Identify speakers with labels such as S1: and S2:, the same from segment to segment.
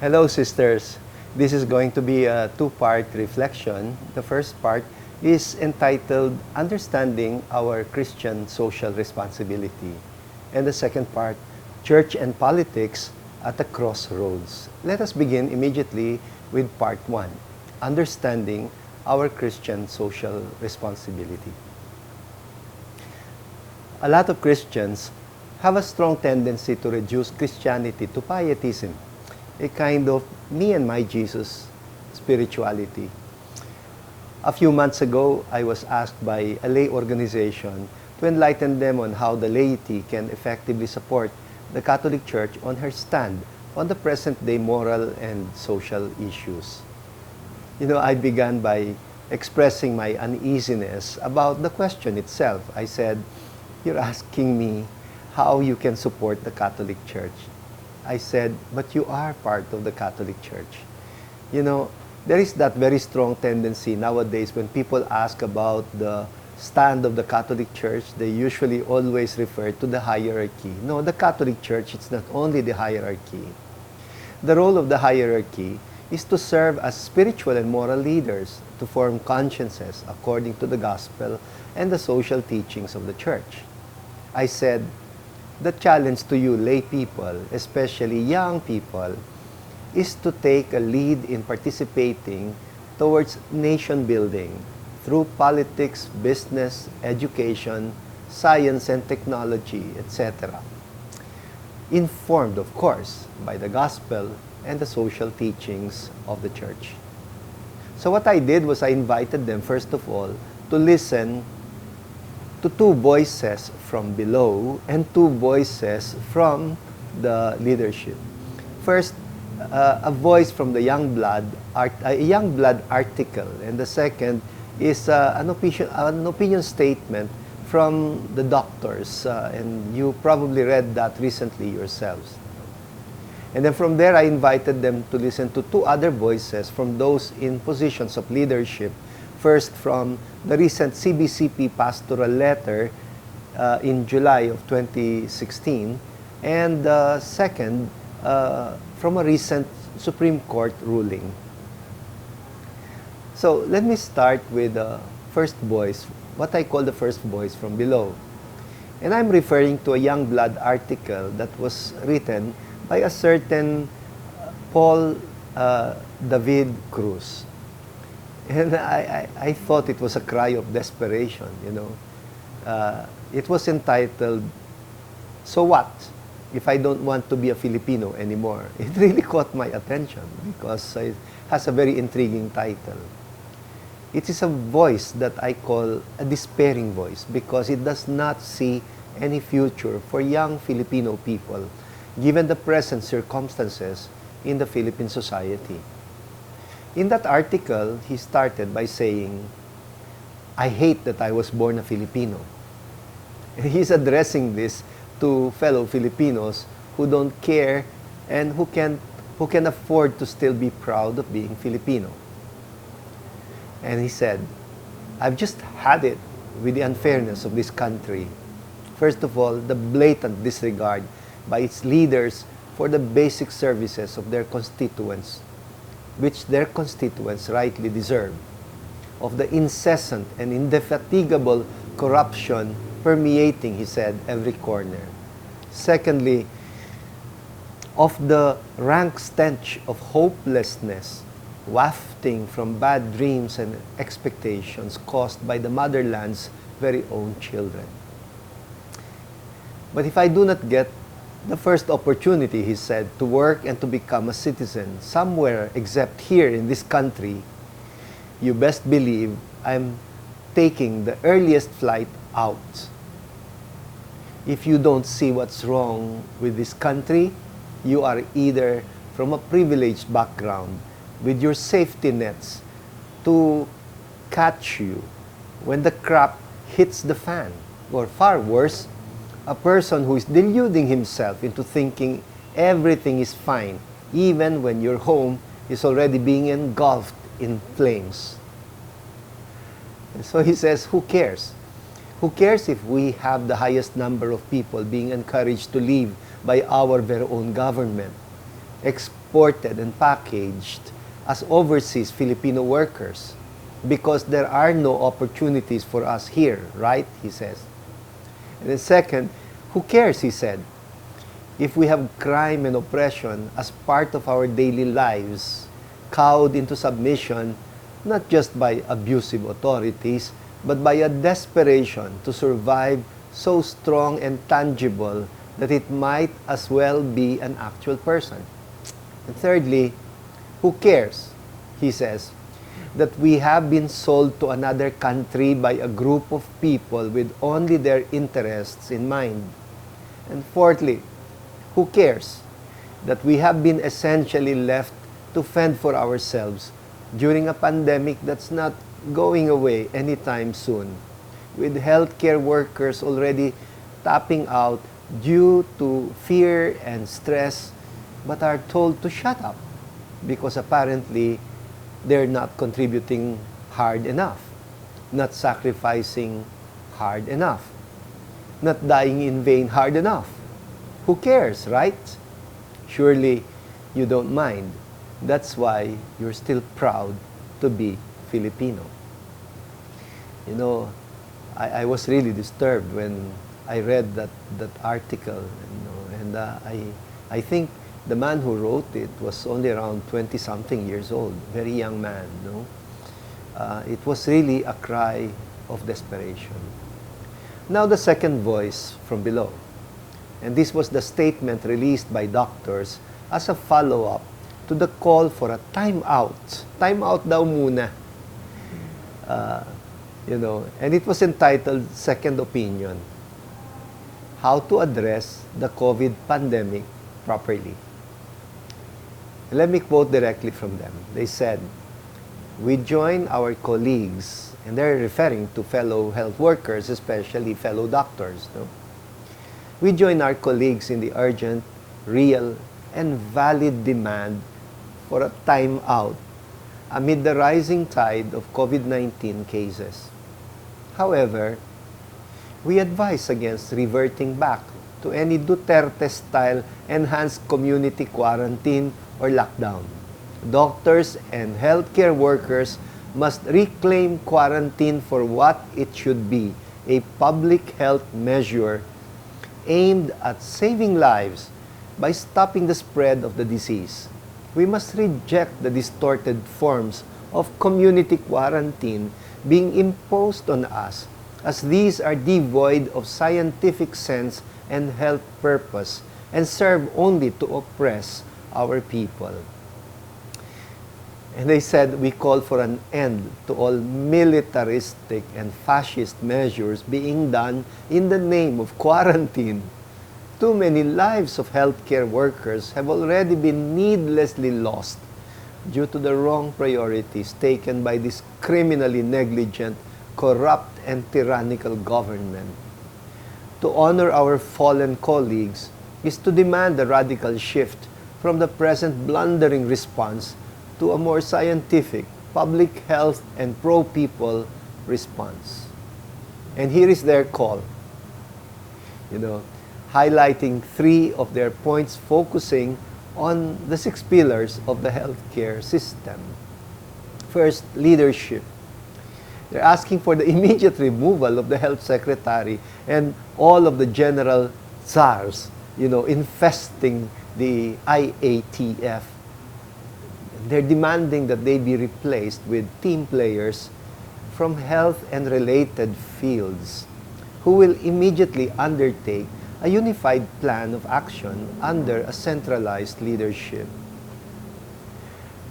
S1: Hello, sisters. This is going to be a two-part reflection. The first part is entitled Understanding Our Christian Social Responsibility. And the second part, Church and Politics at the Crossroads. Let us begin immediately with part one, Understanding Our Christian Social Responsibility. A lot of Christians have a strong tendency to reduce Christianity to pietism, a kind of me and my Jesus spirituality. A few months ago, I was asked by a lay organization to enlighten them on how the laity can effectively support the Catholic Church on her stand on the present-day moral and social issues. I began by expressing my uneasiness about the question itself. I said, "You're asking me how you can support the Catholic Church." I said, "But you are part of the Catholic Church." There is that very strong tendency nowadays when people ask about the stand of the Catholic Church, they usually always refer to the hierarchy. No, the Catholic Church, it's not only the hierarchy. The role of the hierarchy is to serve as spiritual and moral leaders, to form consciences according to the gospel and the social teachings of the Church. I said, the challenge to you lay people, especially young people, is to take a lead in participating towards nation building through politics, business, education, science and technology, etc. Informed, of course, by the gospel and the social teachings of the Church. So what I did was I invited them, first of all, to listen to two voices from below and two voices from the leadership. First, a voice from the young blood article, and the second is an opinion statement from the doctors, and you probably read that recently yourselves. And then from there, I invited them to listen to two other voices from those in positions of leadership. First, from the recent CBCP pastoral letter in July of 2016, and second, from a recent Supreme Court ruling. So let me start with the first voice, what I call the first voice from below. And I'm referring to a Young Blood article that was written by a certain Paul David Cruz. And I thought it was a cry of desperation, It was entitled, "So What If I Don't Want to Be a Filipino Anymore?" It really caught my attention because it has a very intriguing title. It is a voice that I call a despairing voice because it does not see any future for young Filipino people given the present circumstances in the Philippine society. In that article, he started by saying, "I hate that I was born a Filipino." And he's addressing this to fellow Filipinos who don't care and who can afford to still be proud of being Filipino. And he said, "I've just had it with the unfairness of this country. First of all, the blatant disregard by its leaders for the basic services of their constituents, which their constituents rightly deserve, of the incessant and indefatigable corruption permeating," he said, "every corner. Secondly, of the rank stench of hopelessness wafting from bad dreams and expectations caused by the motherland's very own children. But if I do not get the first opportunity," he said, "to work and to become a citizen somewhere except here in this country, you best believe I'm taking the earliest flight out. If you don't see what's wrong with this country, you are either from a privileged background with your safety nets to catch you when the crap hits the fan, or far worse, a person who is deluding himself into thinking everything is fine, even when your home is already being engulfed in flames." And so he says, who cares? Who cares if we have the highest number of people being encouraged to live by our very own government, imported and packaged as overseas Filipino workers because there are no opportunities for us here, right? He says. And then second, who cares, he said, if we have crime and oppression as part of our daily lives, cowed into submission not just by abusive authorities, but by a desperation to survive so strong and tangible that it might as well be an actual person. And thirdly, who cares, he says, that we have been sold to another country by a group of people with only their interests in mind. And fourthly, who cares that we have been essentially left to fend for ourselves during a pandemic that's not going away anytime soon, with healthcare workers already tapping out due to fear and stress, but are told to shut up because apparently they're not contributing hard enough, not sacrificing hard enough, not dying in vain hard enough. Who cares, right? Surely you don't mind. That's why you're still proud to be Filipino. You know, I was really disturbed when I read that article, you know, and I think the man who wrote it was only around 20-something years old, very young man, no? It was really a cry of desperation. Now the second voice from below. And this was the statement released by doctors as a follow-up to the call for a time-out. Time-out daw muna. You know, and it was entitled Second Opinion, How to Address the COVID Pandemic Properly. Let me quote directly from them. They said, we join our colleagues, and they're referring to fellow health workers, especially fellow doctors. No? We join our colleagues in the urgent, real, and valid demand for a time out amid the rising tide of COVID-19 cases. However, we advise against reverting back to any Duterte-style enhanced community quarantine or lockdown. Doctors and healthcare workers must reclaim quarantine for what it should be, a public health measure aimed at saving lives by stopping the spread of the disease. We must reject the distorted forms of community quarantine being imposed on us, as these are devoid of scientific sense and health purpose and serve only to oppress our people. And they said, we call for an end to all militaristic and fascist measures being done in the name of quarantine. Too many lives of healthcare workers have already been needlessly lost due to the wrong priorities taken by this criminally negligent, corrupt, and tyrannical government. To honor our fallen colleagues is to demand a radical shift from the present blundering response to a more scientific, public health, and pro-people response. And here is their call, highlighting three of their points focusing on the 6 pillars of the healthcare system. First, leadership. They're asking for the immediate removal of the health secretary and all of the general czars, infesting the IATF. They're demanding that they be replaced with team players from health and related fields who will immediately undertake a unified plan of action under a centralized leadership.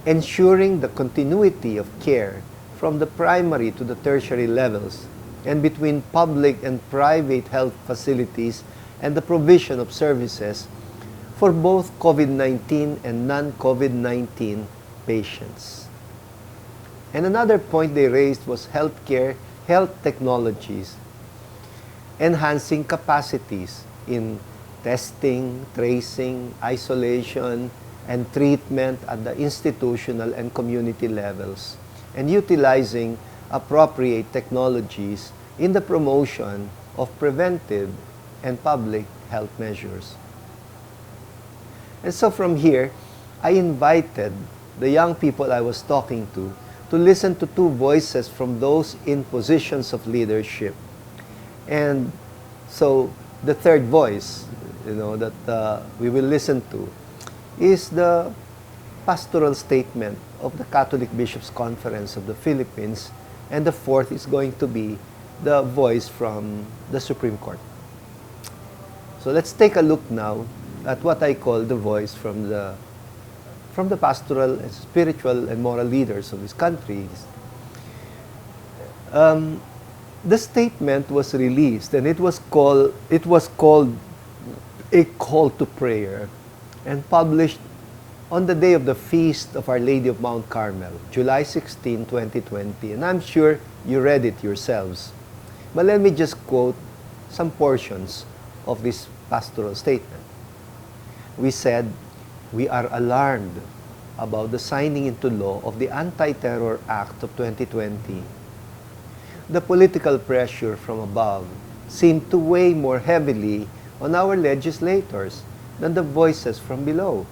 S1: Ensuring the continuity of care from the primary to the tertiary levels and between public and private health facilities and the provision of services for both COVID-19 and non-COVID-19 patients. And another point they raised was health technologies, enhancing capacities in testing, tracing, isolation, and treatment at the institutional and community levels, and utilizing appropriate technologies in the promotion of preventive and public health measures. And so from here, I invited the young people I was talking to listen to two voices from those in positions of leadership. And so the third voice, that we will listen to is the pastoral statement of the Catholic Bishops' Conference of the Philippines, and the fourth is going to be the voice from the Supreme Court. So let's take a look now at what I call the voice from the pastoral and spiritual and moral leaders of this country. The statement was released, and it was called a call to prayer, and published on the day of the feast of Our Lady of Mount Carmel, July 16, 2020. And I'm sure you read it yourselves. But let me just quote some portions of this pastoral statement. We said, "We are alarmed about the signing into law of the Anti-Terror Act of 2020. The political pressure from above seemed to weigh more heavily on our legislators than the voices from below.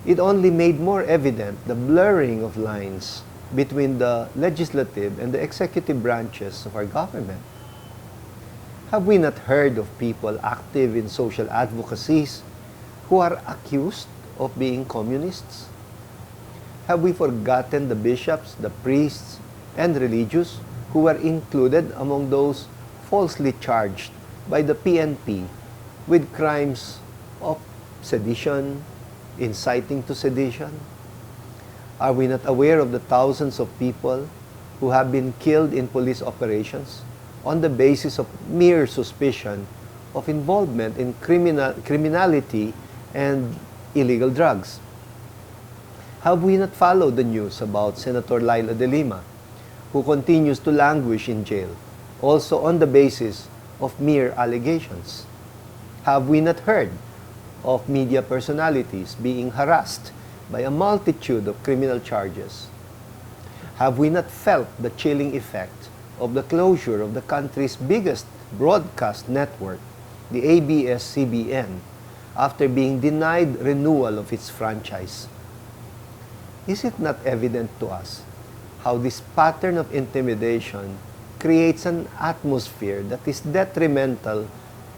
S1: It only made more evident the blurring of lines between the legislative and the executive branches of our government. Have we not heard of people active in social advocacies who are accused of being communists? Have we forgotten the bishops, the priests, and religious who were included among those falsely charged by the PNP with crimes of sedition, inciting to sedition? Are we not aware of the thousands of people who have been killed in police operations on the basis of mere suspicion of involvement in criminality and illegal drugs? Have we not followed the news about Senator Laila de Lima, who continues to languish in jail, also on the basis of mere allegations? Have we not heard of media personalities being harassed by a multitude of criminal charges? Have we not felt the chilling effect of the closure of the country's biggest broadcast network, the ABS-CBN, after being denied renewal of its franchise? Is it not evident to us how this pattern of intimidation creates an atmosphere that is detrimental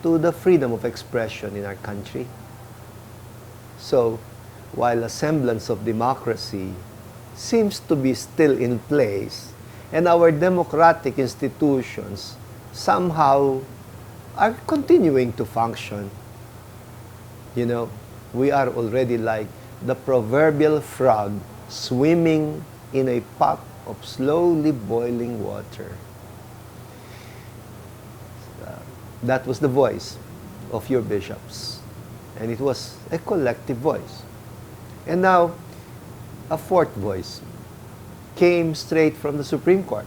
S1: to the freedom of expression in our country? So, while a semblance of democracy seems to be still in place, and our democratic institutions somehow are continuing to function, we are already like the proverbial frog swimming in a pot of slowly boiling water. That was the voice of your bishops. And it was a collective voice. And now, a fourth voice came straight from the Supreme Court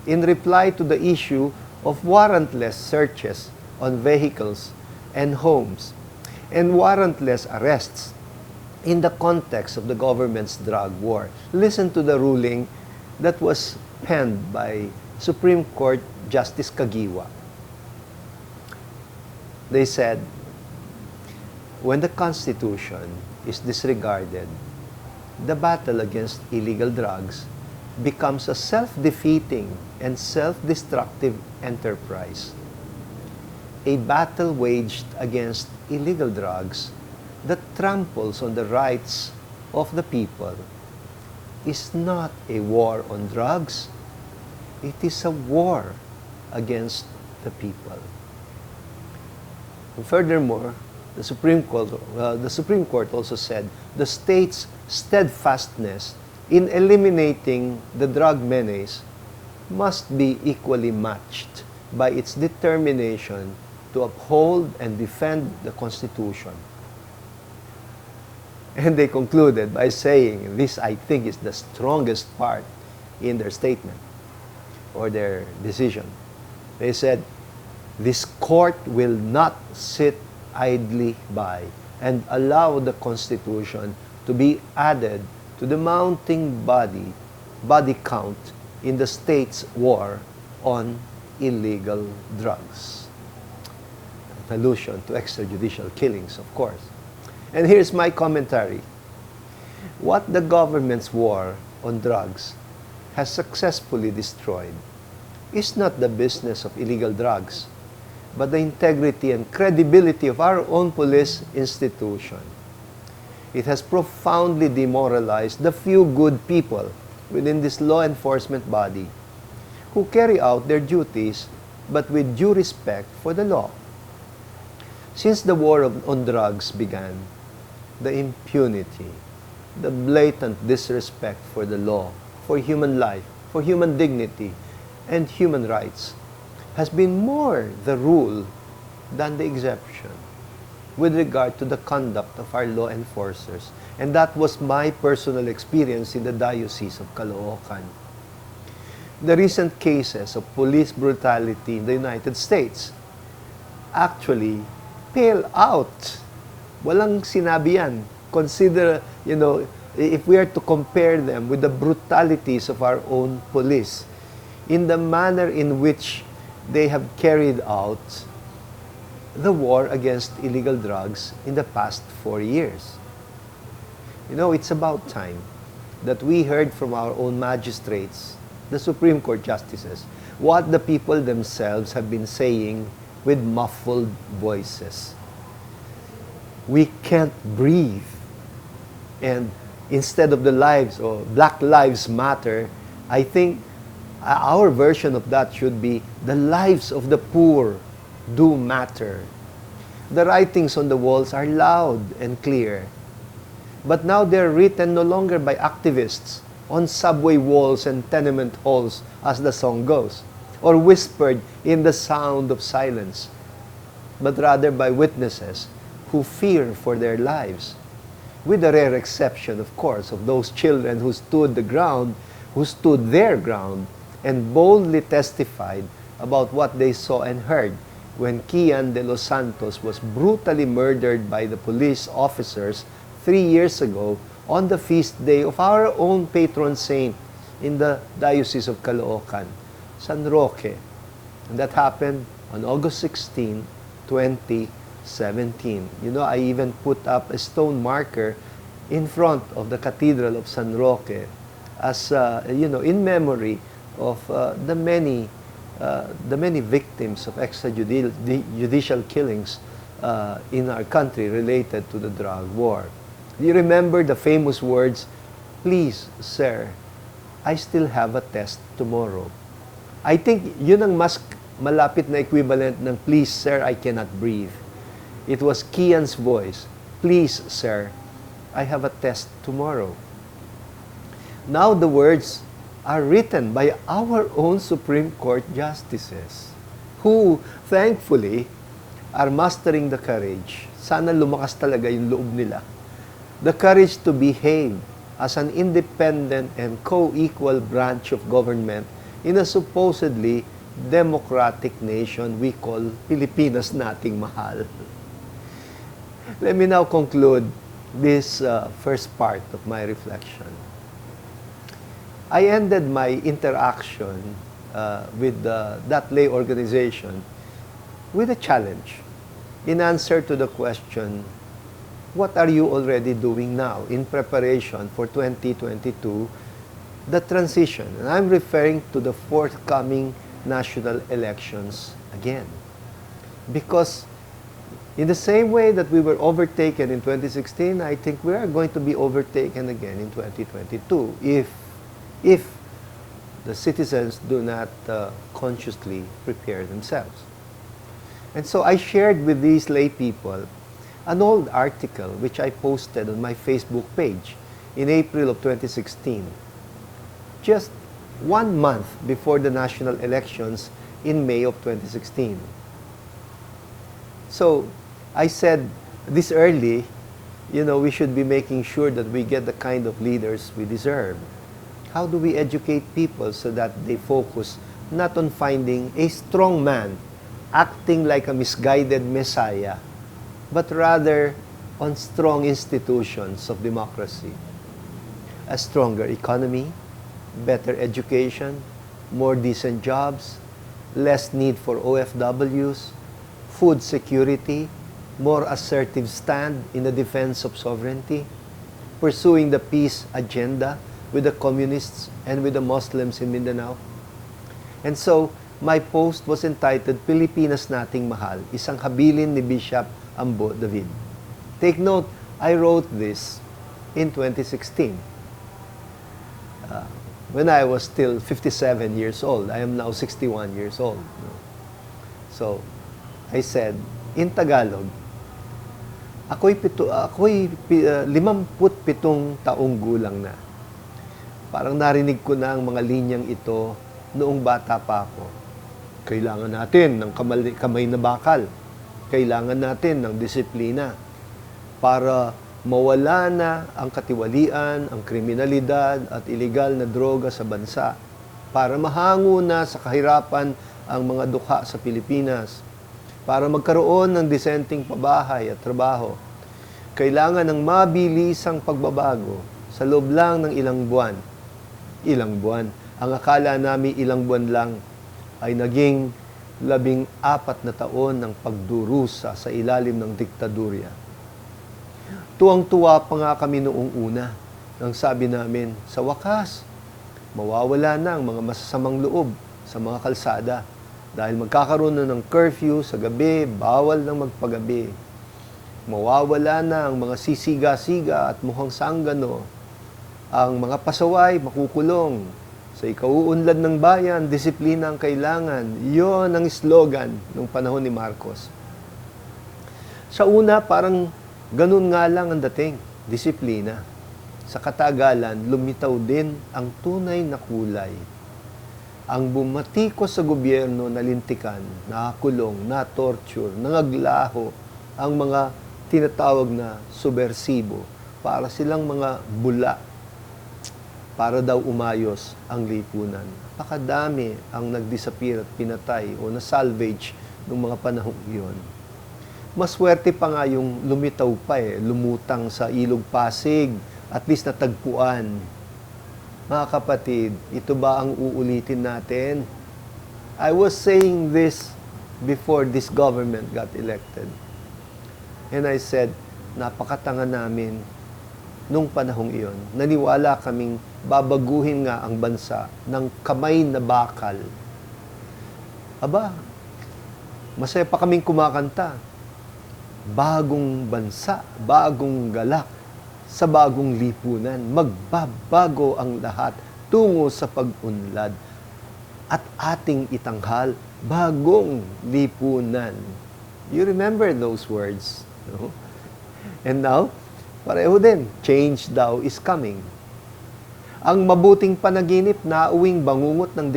S1: in reply to the issue of warrantless searches on vehicles and homes and warrantless arrests in the context of the government's drug war. Listen to the ruling that was penned by Supreme Court Justice Kagiwa. They said, when the Constitution is disregarded, the battle against illegal drugs becomes a self-defeating and self-destructive enterprise. A battle waged against illegal drugs that tramples on the rights of the people is not a war on drugs. It is a war against the people. And furthermore, the Supreme Court also said the state's steadfastness in eliminating the drug menace must be equally matched by its determination to uphold and defend the Constitution. And they concluded by saying, this I think is the strongest part in their statement or their decision. They said, this court will not sit idly by and allow the Constitution to be added to the mounting body count in the state's war on illegal drugs. An allusion to extrajudicial killings, of course. And here's my commentary What the government's war on drugs has successfully destroyed is not the business of illegal drugs, but the integrity and credibility of our own police institution. It has profoundly demoralized the few good people within this law enforcement body who carry out their duties but with due respect for the law. Since the war on drugs began, the impunity, the blatant disrespect for the law, for human life, for human dignity, and human rights has been more the rule than the exception with regard to the conduct of our law enforcers. And that was my personal experience in the Diocese of Caloocan. The recent cases of police brutality in the United States actually pale out. Walang sinabi yan. Consider, if we are to compare them with the brutalities of our own police, in the manner in which they have carried out the war against illegal drugs in the past 4 years. It's about time that we heard from our own magistrates, the Supreme Court justices, what the people themselves have been saying with muffled voices. We can't breathe. And instead of the lives or Black Lives Matter, I think our version of that should be the lives of the poor do matter. The writings on the walls are loud and clear. But now they're written no longer by activists on subway walls and tenement halls, as the song goes, or whispered in the sound of silence, but rather by witnesses who fear for their lives, with the rare exception, of course, of those children who stood their ground, and boldly testified about what they saw and heard when Kian de los Santos was brutally murdered by the police officers 3 years ago on the feast day of our own patron saint in the Diocese of Caloocan, San Roque. And that happened on August 16, 2017. I even put up a stone marker in front of the Cathedral of San Roque as, in memory of the many victims of extrajudicial killings in our country related to the drug war. Do you remember the famous words, "Please, sir, I still have a test tomorrow"? I think yun ang mas malapit na equivalent ng "Please, sir, I cannot breathe." It was Kian's voice, "Please, sir, I have a test tomorrow." Now the words are written by our own Supreme Court justices who, thankfully, are mastering the courage. Sana lumakas talaga yung loob nila. The courage to behave as an independent and co-equal branch of government in a supposedly democratic nation we call Pilipinas nating mahal. Let me now conclude this first part of my reflection. I ended my interaction with that lay organization with a challenge in answer to the question, what are you already doing now in preparation for 2022, the transition? And I'm referring to the forthcoming national elections again. Because in the same way that we were overtaken in 2016, I think we are going to be overtaken again in 2022 if the citizens do not consciously prepare themselves. And so I shared with these lay people an old article which I posted on my Facebook page in April of 2016, just 1 month before the national elections in May of 2016. So I said this early, we should be making sure that we get the kind of leaders we deserve. How do we educate people so that they focus not on finding a strong man acting like a misguided messiah, but rather on strong institutions of democracy? A stronger economy, better education, more decent jobs, less need for OFWs, food security, more assertive stand in the defense of sovereignty. pursuing the peace agenda with the communists and with the Muslims in Mindanao. And so, my post was entitled, Pilipinas Nating Mahal, isang habilin ni Bishop Ambo David. Take note, I wrote this in 2016. When I was still 57 years old. I am now 61 years old. So, I said, in Tagalog, ako'y 57 taong gulang na. Parang narinig ko na ang mga linyang ito noong bata pa ako. Kailangan natin ng kamay na bakal. Kailangan natin ng disiplina para mawala na ang katiwalian, ang kriminalidad at ilegal na droga sa bansa. Para mahango na sa kahirapan ang mga dukha sa Pilipinas. Para magkaroon ng disenteng pabahay at trabaho. Kailangan ng mabilisang pagbabago sa loob lang ng ilang buwan. Ilang buwan. Ang akala namin ilang buwan lang ay naging 14 na taon ng pagdurusa sa ilalim ng diktadurya. Tuwang-tuwa pa nga kami noong una nang sabi namin, sa wakas, mawawala na ang mga masasamang loob sa mga kalsada dahil magkakaroon na ng curfew sa gabi, bawal nang magpagabi. Mawawala na ang mga sisiga-siga at mukhang sanggano. Ang mga pasaway makukulong. Sa ikauunlad ng bayan, disiplina ang kailangan. Iyon ang slogan ng panahon ni Marcos. Sa una, parang ganun nga lang ang dating, disiplina. Sa katagalan, lumitaw din ang tunay na kulay. Ang bumatikos sa gobyerno na lintikan, nakakulong, na-torture, nangaglaho, ang mga tinatawag na subversibo para silang mga bula para daw umayos ang lipunan. Napakadami ang nag-disappear at pinatay o na-salvage noong mga panahong iyon. Maswerte pa nga yung lumitaw pa lumutang sa Ilog Pasig, at least natagpuan. Mga kapatid, ito ba ang uulitin natin? I was saying this before this government got elected. And I said, napakatanga namin nung panahong iyon. Naniwala kaming babaguhin nga ang bansa ng kamay na bakal. Aba, masaya pa kaming kumakanta. Bagong bansa, bagong galak, sa bagong lipunan, magbabago ang lahat tungo sa pag-unlad at ating itanghal bagong lipunan. You remember those words? No? And now, pareho din, change daw is coming. Ang mabuting panaginip na uwing bangungot ng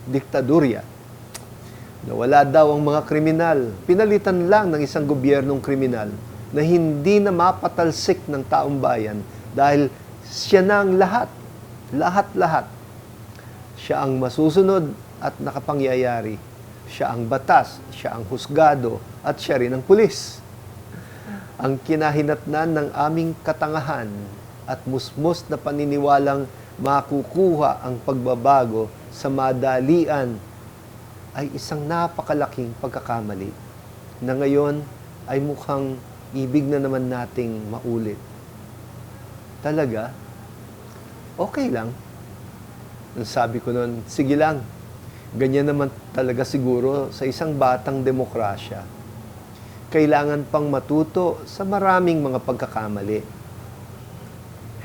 S1: diktadurya. Nawala daw ang mga kriminal. Pinalitan lang ng isang gobyernong kriminal na hindi na mapatalsik ng taong bayan dahil siya na ang lahat. Lahat-lahat. Siya ang masusunod at nakapangyayari. Siya ang batas, siya ang husgado, at siya rin ang pulis. Ang kinahinatnan ng aming katangahan at musmos na paniniwalang makukuha ang pagbabago sa madalian ay isang napakalaking pagkakamali na ngayon ay mukhang ibig na naman nating maulit. Talaga? Okay lang. Nung sabi ko noon, sige lang. Ganyan naman talaga siguro sa isang batang demokrasya. Kailangan pang matuto sa maraming mga pagkakamali.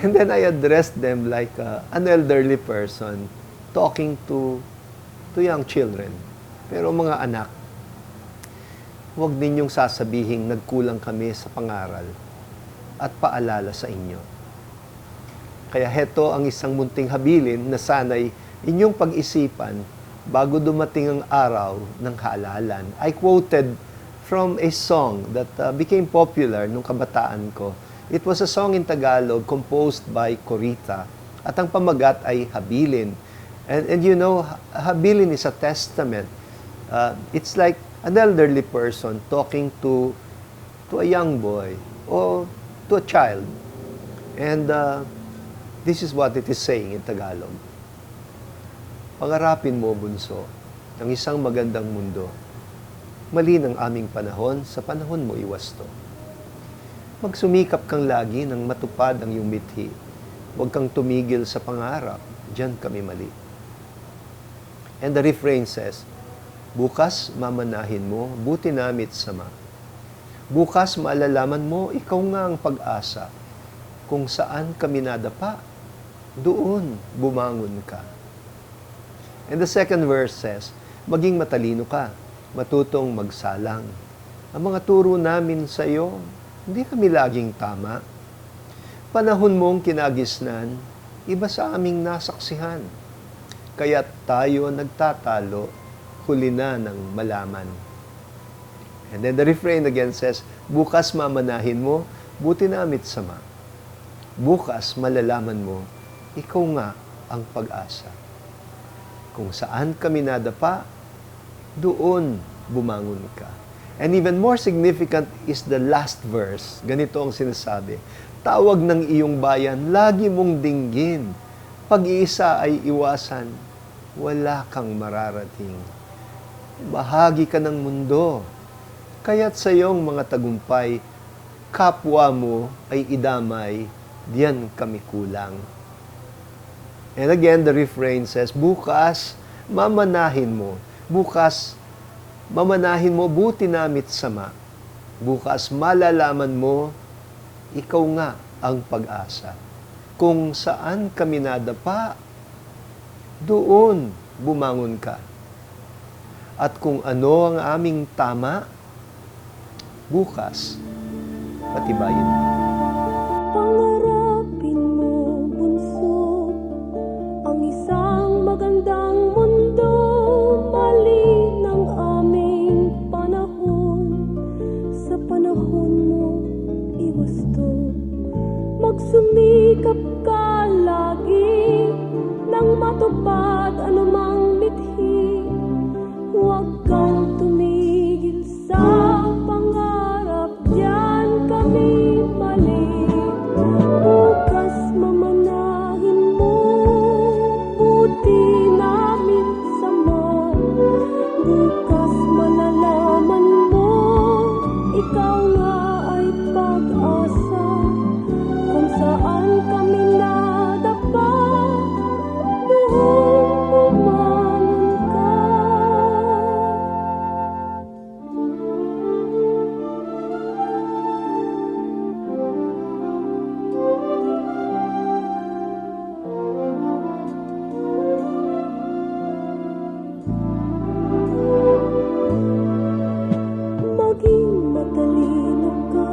S1: And then I addressed them like an elderly person talking to young children. Pero mga anak, huwag ninyong sasabihing nagkulang kami sa pangaral at paalala sa inyo. Kaya heto ang isang munting habilin na sanay inyong pag-isipan bago dumating ang araw ng halalan. I quoted from a song that became popular nung kabataan ko. It was a song in Tagalog composed by Corita at ang pamagat ay Habilin. And you know, Habilin is a testament. It's like an elderly person talking to a young boy or to a child. And this is what it is saying in Tagalog. Pangarapin mo, bunso, ang isang magandang mundo. Mali ng aming panahon, sa panahon mo iwasto. Magsumikap kang lagi nang matupad ang iyong mithi. Huwag kang tumigil sa pangarap. Diyan kami mali. And the refrain says, bukas mamanahin mo, buti namit sama. Bukas maalalaman mo, ikaw nga ang pag-asa. Kung saan kami nadapa, doon bumangon ka. And the second verse says, maging matalino ka, matutong magsalang. Ang mga turo namin sa iyo, hindi kami laging tama. Panahon mong kinagisnan, iba sa aming nasaksihan. Kaya't tayo nagtatalo, huli na ng malaman. And then the refrain again says, bukas mamanahin mo, buti namit sama. Bukas malalaman mo, ikaw nga ang pag-asa. Kung saan kami nadapa, doon bumangon ka. And even more significant is the last verse. Ganito ang sinasabi, tawag ng iyong bayan, lagi mong dinggin. Pag-iisa ay iwasan, wala kang mararating. Bahagi ka ng mundo, kaya't sa iyong mga tagumpay, kapwa mo ay idamay, diyan kami kulang. And again, the refrain says, bukas, mamanahin mo. Bukas, mamanahin mo, buti namit sama. Bukas, malalaman mo, ikaw nga ang pag-asa. Kung saan kami nadapa, doon bumangon ka. At kung ano ang aming tama, bukas, patibayin mo.
S2: Pangarapin mo, bunso, ang isang magandang mundo, mali ng aming panahon. Sa panahon mo, iwasto, magsumikap ka lagi, nang matupad anumang mithi. Huwag kang tumigil sa pangarap, diyan kami mali. Bukas mamanahin mo, buti namin sama. Bukas malalaman mo, ikaw nga ay pag-asa. Kung saan kami nadapa, doon bumangon ka. Maging matalino ka,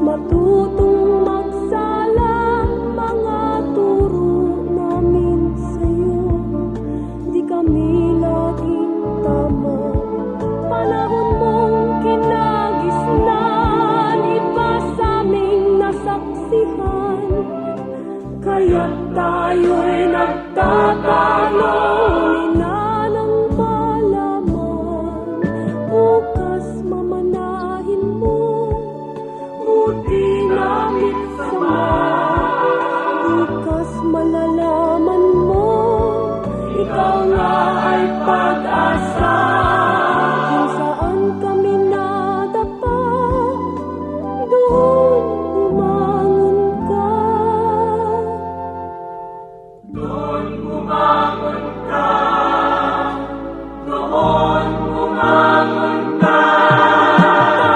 S2: matutong magsala, mga turo namin sa'yo. Di kami laging tama, panahon mong kinagisnan, iba sa'ming nasaksihan. Kaya't tayo'y nagtatalo, huli na ng malaman. Bukas mamanahin mo, buti namit sama. Bukas malalaman mo, ikaw nga ay pag-asa. Kung saan kami nadapa, doon bumangon ka. Doon bumangon ka. Doon bumangon ka.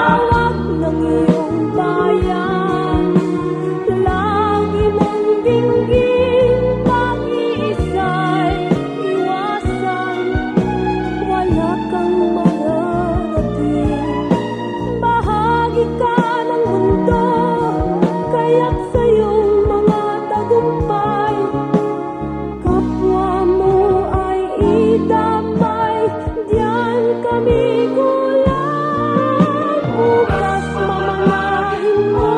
S2: Tawag ng iyong bayan, lagi mong dinggin. Pag-iisa'y iwasan, wala kang mararating. Bahagi ka ng mundo, kaya't sa iyong mga tagumpay, kapwa mo ay idamay, diyan kami kulang. Bukas mamanahin mo,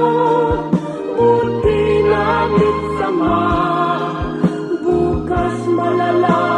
S2: buti namit sama. Bukas malalaman